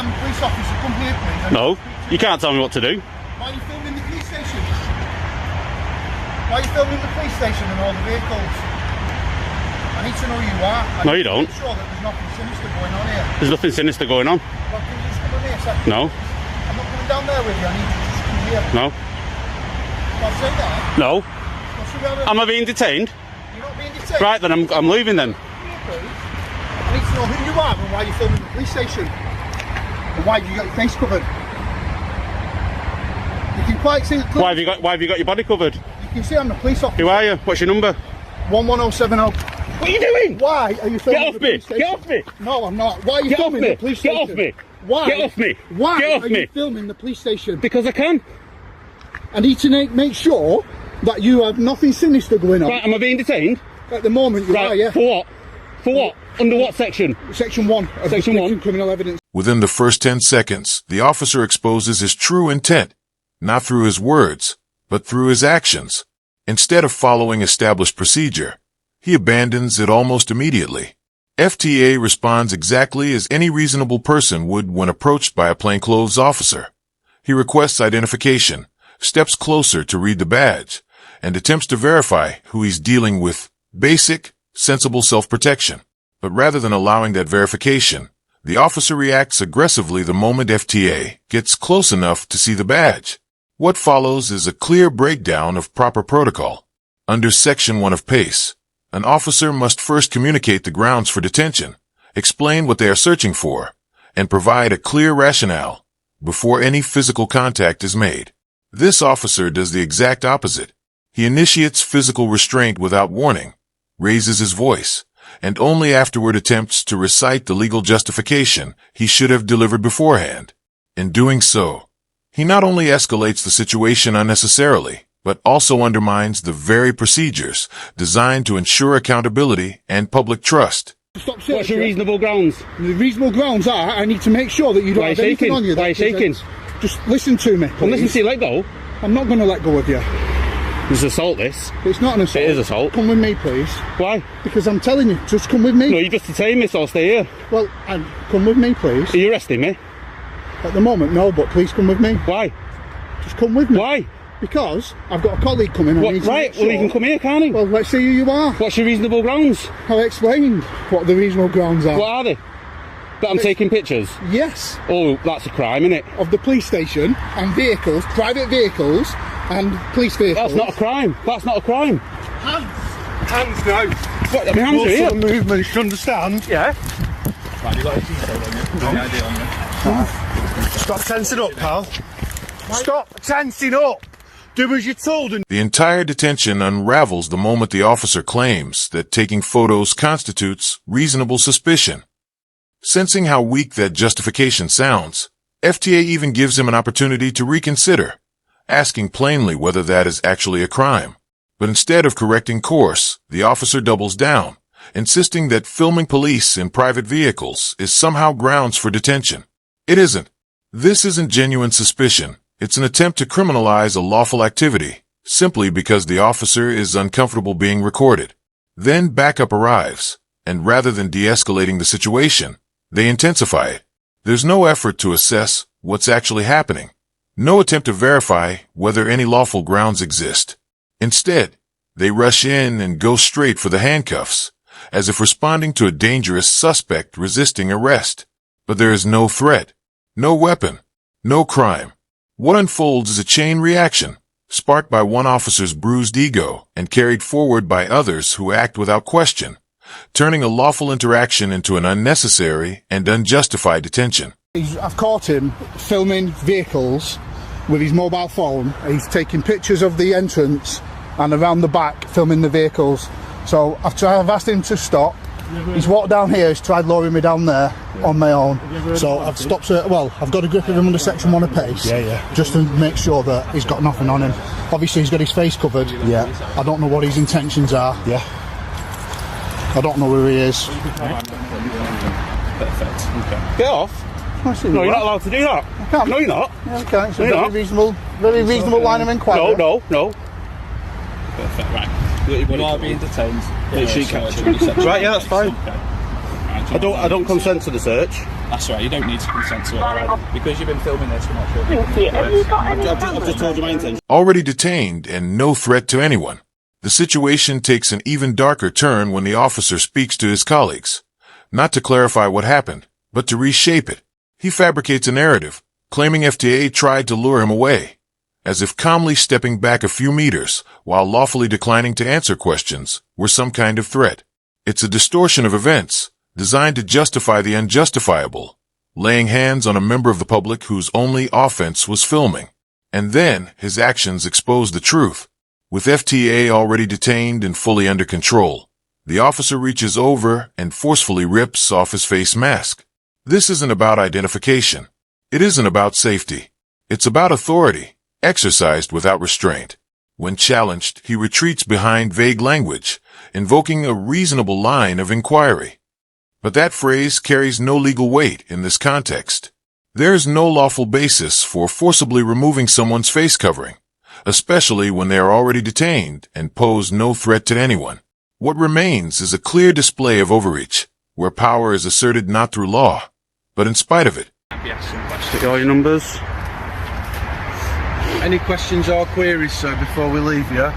Police officer, come here please. No, you can't tell me what to do. Why are you filming the police station? Why are you filming the police station and all the vehicles? I need to know who you are. No, you don't. Make sure that there's nothing sinister going on here. There's nothing sinister going on. Well, can you just come in here a second? No. I'm not coming down there with you. I need you to just come here. No. I'll say that. No. Well, should we have a... Am I being detained? You're not being detained. Right, then I'm leaving then. Come here, please. I need to know who you are and why you're filming the police station. And why have you got your face covered? You can quite see the clip. Why have you got your body covered? You can see I'm the police officer. Who are you? What's your number? 11070. What are you doing? Why are you filming Get off the me! police station? Get off me! No, I'm not. Why are you Get off filming me! the police Get station? off me! Why? Get off me! Why Get off are me! you filming the police station? Because I can. I need to make sure that you have nothing sinister going on. Right, am I being detained? At the moment, you are, yeah. For what? For what? Under what section? Section 1 of Section the 1? Criminal Evidence. Within the first 10 seconds, the officer exposes his true intent, not through his words, but through his actions. Instead of following established procedure, he abandons it almost immediately. FTA responds exactly as any reasonable person would when approached by a plainclothes officer. He requests identification, steps closer to read the badge, and attempts to verify who he's dealing with. Basic, sensible self-protection. But rather than allowing that verification, the officer reacts aggressively the moment FTA gets close enough to see the badge. What follows is a clear breakdown of proper protocol. Under Section 1 of PACE, an officer must first communicate the grounds for detention, explain what they are searching for, and provide a clear rationale before any physical contact is made. This officer does the exact opposite. He initiates physical restraint without warning, raises his voice, and only afterward attempts to recite the legal justification he should have delivered beforehand. In doing so, he not only escalates the situation unnecessarily, but also undermines the very procedures designed to ensure accountability and public trust. Stop searching. What's your reasonable grounds? The reasonable grounds are I need to make sure that you don't Why are you have anything shaking? on you. Why are you shaking? Just listen to me, I'm listening please. to you, let go. I'm not going to let go of you. It's assault, this. It's not an assault. It is assault. Come with me, please. Why? Because I'm telling you, just come with me. No, you just detained me, so I'll stay here. Well, come with me, please. Are you arresting me? At the moment, no, but please come with me. Why? Just come with me. Why? Because I've got a colleague coming. I need to Right, make sure. well, you can come here, can't he? Well, let's see who you are. What's your reasonable grounds? I've explained what the reasonable grounds are. What are they? That I'm taking pictures? Yes. Oh, that's a crime, isn't it? Of the police station and vehicles, private vehicles and police vehicles. That's not a crime. That's not a crime. Hands now. What, my hands are here. Sort of movements, you understand? Yeah. Right, you got a detail on you. No idea on you. Stop tensing up, pal. Stop tensing up. Do as you're told. And The entire detention unravels the moment the officer claims that taking photos constitutes reasonable suspicion. Sensing how weak that justification sounds, FTA even gives him an opportunity to reconsider, asking plainly whether that is actually a crime. But instead of correcting course, the officer doubles down, insisting that filming police in private vehicles is somehow grounds for detention. It isn't. This isn't genuine suspicion. It's an attempt to criminalize a lawful activity, simply because the officer is uncomfortable being recorded. Then backup arrives, and rather than de-escalating the situation, they intensify it. There's no effort to assess what's actually happening. No attempt to verify whether any lawful grounds exist. Instead, they rush in and go straight for the handcuffs, as if responding to a dangerous suspect resisting arrest. But there is no threat, no weapon, no crime. What unfolds is a chain reaction, sparked by one officer's bruised ego and carried forward by others who act without question, turning a lawful interaction into an unnecessary and unjustified detention. I've caught him filming vehicles with his mobile phone. He's taking pictures of the entrance and around the back filming the vehicles. So I've asked him to stop. He's walked down here, he's tried lowering me down there on my own. So I've stopped, well, I've got a grip of him under Section 1 of PACE. Just to make sure that he's got nothing on him. Obviously he's got his face covered. I don't know what his intentions are. I don't know who he is. perfect. Okay. Get off. No, you're not allowed to do that. I can't. No, you're not. Yeah, okay. It's a No, very reasonable line of inquiry. No. Perfect, right. You are being detained. Right, yeah, that's fine. I don't consent to the search. That's right, you don't need to consent to it, alright? Because you've been filming this, we're not sure. I've just told you my intention. Already detained and no threat to anyone. The situation takes an even darker turn when the officer speaks to his colleagues. Not to clarify what happened, but to reshape it. He fabricates a narrative, claiming FTA tried to lure him away, as if calmly stepping back a few meters while lawfully declining to answer questions were some kind of threat. It's a distortion of events, designed to justify the unjustifiable, laying hands on a member of the public whose only offense was filming. And then his actions expose the truth. With FTA already detained and fully under control, the officer reaches over and forcefully rips off his face mask. This isn't about identification. It isn't about safety. It's about authority, exercised without restraint. When challenged, he retreats behind vague language, invoking a reasonable line of inquiry. But that phrase carries no legal weight in this context. There is no lawful basis for forcibly removing someone's face covering, especially when they are already detained and pose no threat to anyone. What remains is a clear display of overreach, where power is asserted not through law, but in spite of it. Get all your numbers. Any questions or queries, sir, before we leave you?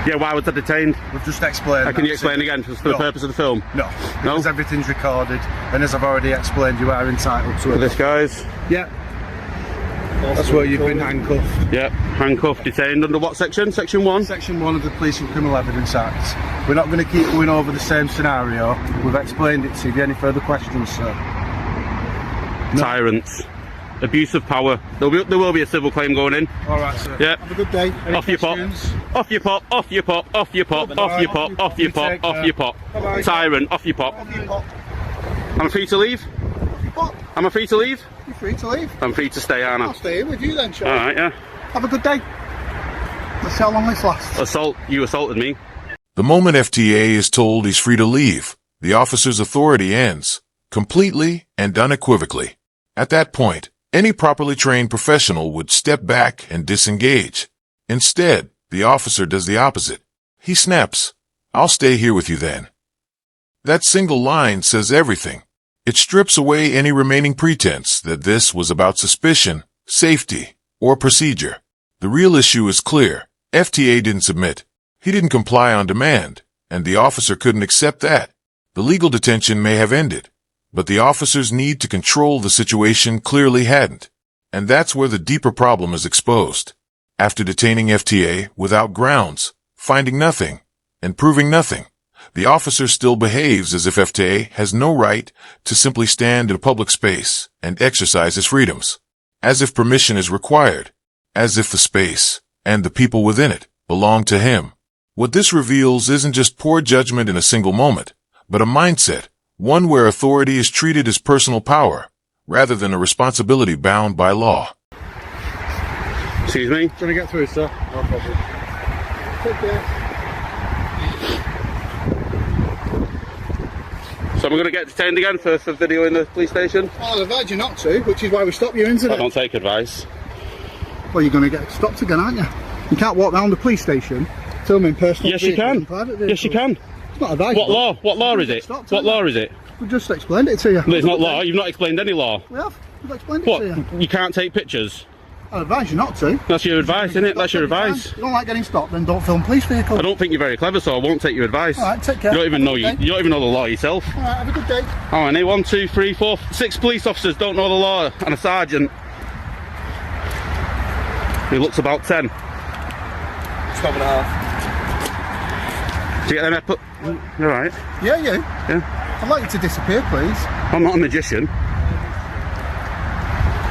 Yeah, why was I detained? We've just explained. Can you explain again, just for the purpose of the film? No, because everything's recorded, and as I've already explained, you are entitled to it. This guy's? Yeah. That's where you've been handcuffed. Yep, handcuffed, detained under what section? Section 1? Section 1 of the Police and Criminal Evidence Act. We're not going to keep going over the same scenario. We've explained it to you. Have you any further questions, sir? No. Tyrants. Abuse of power. There will be a civil claim going in. Alright, sir. Yep. Have a good day. Any off you pop. Off you pop. Off you pop. Off you pop. Off you pop. Off you pop. Off you pop. Tyrant. Off you pop. I'm free to leave? Am I free to leave? You're free to leave. I'm free to stay, aren't I? I'll stay here with you then, Charlie. Alright, yeah. Have a good day. Let's see how long this lasts. Assault. You assaulted me. The moment FTA is told he's free to leave, the officer's authority ends, completely and unequivocally. At that point, any properly trained professional would step back and disengage. Instead, the officer does the opposite. He snaps, "I'll stay here with you then." That single line says everything. It strips away any remaining pretense that this was about suspicion, safety, or procedure. The real issue is clear. FTA didn't submit. He didn't comply on demand, and the officer couldn't accept that. The legal detention may have ended, but the officer's need to control the situation clearly hadn't. And that's where the deeper problem is exposed. After detaining FTA without grounds, finding nothing, and proving nothing, the officer still behaves as if FTA has no right to simply stand in a public space and exercise his freedoms. As if permission is required. As if the space, and the people within it, belong to him. What this reveals isn't just poor judgment in a single moment, but a mindset, one where authority is treated as personal power, rather than a responsibility bound by law. Excuse me? Trying to get through, sir. No problem. Take care. So I'm going to get detained again for video in the police station? Well, I'd advise you not to, which is why we stopped you, isn't it? I don't take advice. Well, you're going to get stopped again, aren't you? You can't walk around the police station filming personal Yes, you can. Yes, you can. It's not advisable. What law? What law is it? What law is it? We've just explained it to you. Well, it's not law. You've not explained any law. We have. We've explained What? it to you. You can't take pictures? I'd advise you not to. That's your advice, isn't it? That's your advice. If you don't like getting stopped, then don't film police vehicles. I don't think you're very clever, so I won't take your advice. Alright, take care. You don't even know you don't even know the law yourself. Alright, have a good day. Oh, and 1, 2, 3, 4, 6 police officers don't know the law, and a sergeant. He looks about 10. 12.5. Do you get them put? You're right. Yeah, you. Yeah. I'd like you to disappear, please. I'm not a magician.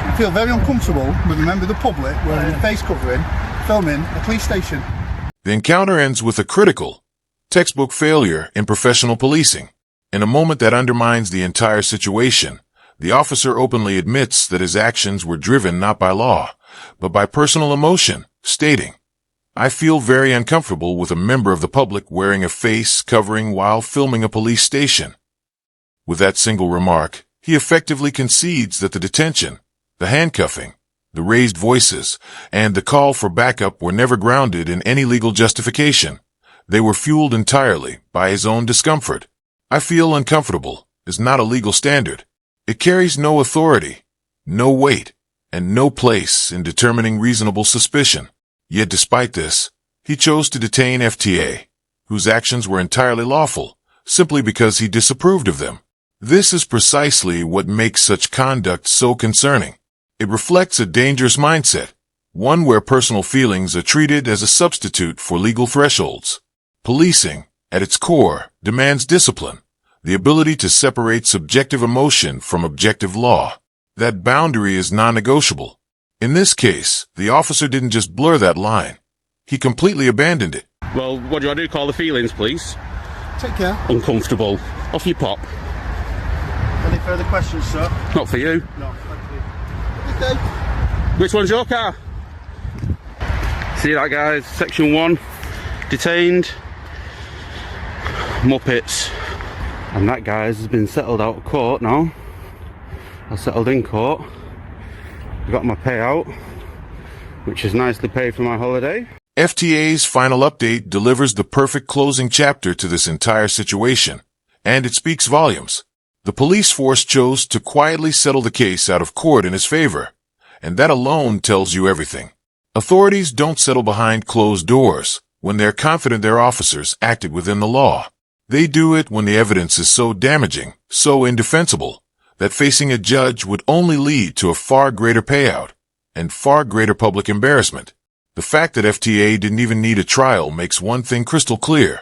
I feel very uncomfortable with a member of the public wearing a face covering, filming a police station. The encounter ends with a critical, textbook failure in professional policing. In a moment that undermines the entire situation, the officer openly admits that his actions were driven not by law, but by personal emotion, stating, "I feel very uncomfortable with a member of the public wearing a face covering while filming a police station." With that single remark, he effectively concedes that the detention, the handcuffing, the raised voices, and the call for backup were never grounded in any legal justification. They were fueled entirely by his own discomfort. "I feel uncomfortable" is not a legal standard. It carries no authority, no weight, and no place in determining reasonable suspicion. Yet despite this, he chose to detain FTA, whose actions were entirely lawful, simply because he disapproved of them. This is precisely what makes such conduct so concerning. It reflects a dangerous mindset, one where personal feelings are treated as a substitute for legal thresholds. Policing, at its core, demands discipline, the ability to separate subjective emotion from objective law. That boundary is non-negotiable. In this case, the officer didn't just blur that line. He completely abandoned it. Well, what do I do? Call the feelings, please. Take care. Uncomfortable. Off you pop. Any further questions, sir? Not for you. No, thank you. Okay. Which one's your car? See that, guys? Section 1. Detained. Muppets. And that, guys, has been settled out of court now. I settled in court. Got my payout, which is nicely paid for my holiday. FTA's final update delivers the perfect closing chapter to this entire situation, and it speaks volumes. The police force chose to quietly settle the case out of court in his favor, and that alone tells you everything. Authorities don't settle behind closed doors when they're confident their officers acted within the law. They do it when the evidence is so damaging, so indefensible, that facing a judge would only lead to a far greater payout and far greater public embarrassment. The fact that FTA didn't even need a trial makes one thing crystal clear.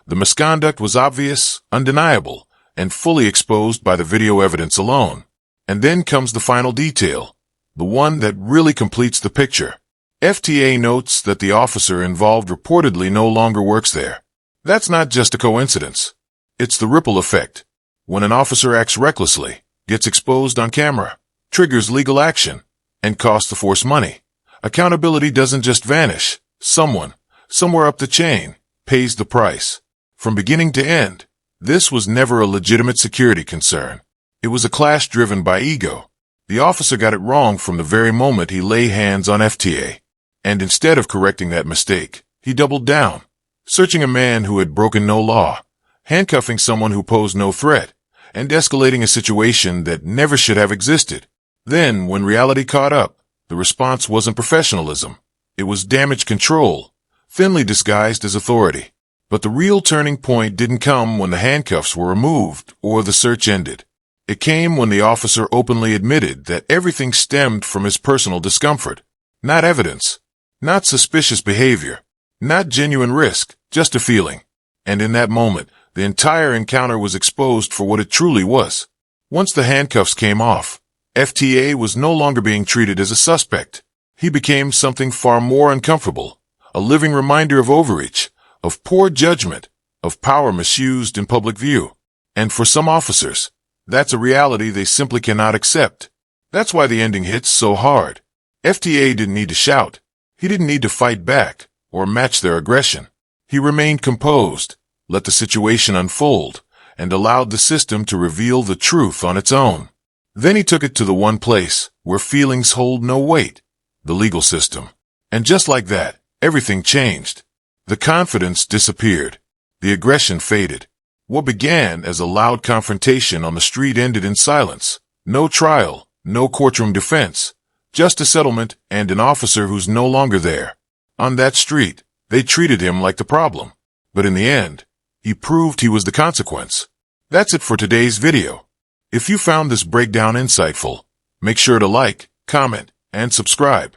The misconduct was obvious, undeniable, and fully exposed by the video evidence alone. And then comes the final detail, the one that really completes the picture. FTA notes that the officer involved reportedly no longer works there. That's not just a coincidence. It's the ripple effect. When an officer acts recklessly, gets exposed on camera, triggers legal action, and costs the force money, accountability doesn't just vanish. Someone, somewhere up the chain, pays the price. From beginning to end, this was never a legitimate security concern. It was a clash driven by ego. The officer got it wrong from the very moment he lay hands on FTA. And instead of correcting that mistake, he doubled down, searching a man who had broken no law, handcuffing someone who posed no threat, and escalating a situation that never should have existed. Then, when reality caught up, the response wasn't professionalism. It was damage control, thinly disguised as authority. But the real turning point didn't come when the handcuffs were removed or the search ended. It came when the officer openly admitted that everything stemmed from his personal discomfort. Not evidence, not suspicious behavior, not genuine risk, just a feeling. And in that moment, the entire encounter was exposed for what it truly was. Once the handcuffs came off, FTA was no longer being treated as a suspect. He became something far more uncomfortable, a living reminder of overreach, of poor judgment, of power misused in public view. And for some officers, that's a reality they simply cannot accept. That's why the ending hits so hard. FTA didn't need to shout. He didn't need to fight back or match their aggression. He remained composed, let the situation unfold, and allowed the system to reveal the truth on its own. Then he took it to the one place where feelings hold no weight, the legal system. And just like that, everything changed. The confidence disappeared. The aggression faded. What began as a loud confrontation on the street ended in silence. No trial, no courtroom defense, just a settlement and an officer who's no longer there. On that street, they treated him like the problem. But in the end, he proved he was the consequence. That's it for today's video. If you found this breakdown insightful, make sure to like, comment, and subscribe.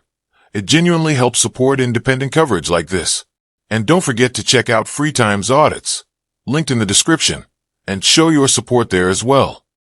It genuinely helps support independent coverage like this. And don't forget to check out Free Time's audits, linked in the description, and show your support there as well.